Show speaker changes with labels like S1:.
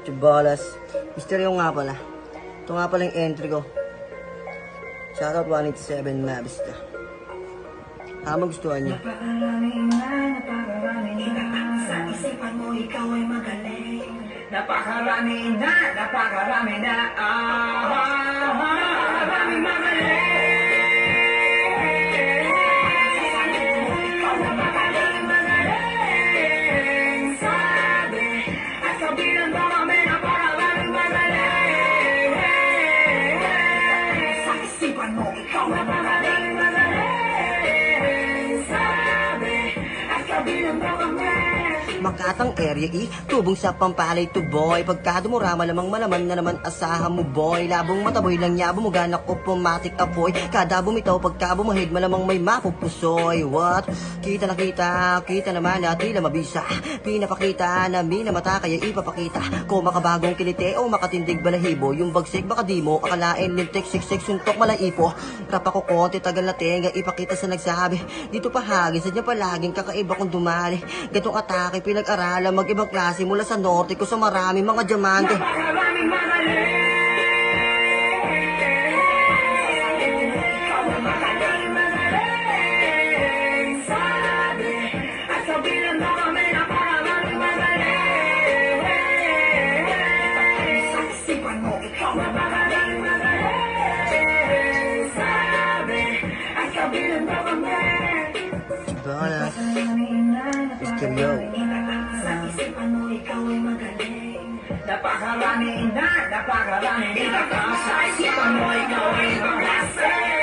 S1: Chubalas. Misteryo nga pala. Ito nga pala yung entry ko. Shoutout 187 Mavista. Magustuhan niyo.
S2: Napakarami na sa isipan mo, ikaw ay magaling. Napakarami na napakarami magaling. Ikaw na magaling, sabi. At sabihan mo kami, napakaraming magaling. Sa isipan mo, ikaw na magaling.
S1: Makatang Area E, tubong sa Pampalay to boy. Pagka dumura malamang malaman na naman asahan mo boy. Labong mataboy lang niya, bumuganak o pumatik apoy. Kada bumitaw pagka bumahid malamang may mapupusoy. What? Kita na kita naman na tila mabisa. Pinapakita na minamata kaya ipapakita. Kung makabagong kilite o makatindig balahibo. Yung bagsik baka di mo akalain lintik siksik suntok malaipo. Rap ako konti tagal na tenga ipakita sa nagsabi. Dito pahagi sa dyan palaging kakaiba kong dumali. Gatong atake pinag-aralan mag-ibang klase mula sa norte ko sa maraming mga diamante.
S2: Napakaraming magaling. Ikaw na magaling, sabi. At sabihan mo kami, napakaraming magaling. Sa isipan mo, ikaw na magaling, sabi. At sabihan mo kami.
S1: Balas. Misteryo.
S2: Sa isipan mo, ikaw ay magaling. Napakarami na sa isipan mo, ikaw ay magaling.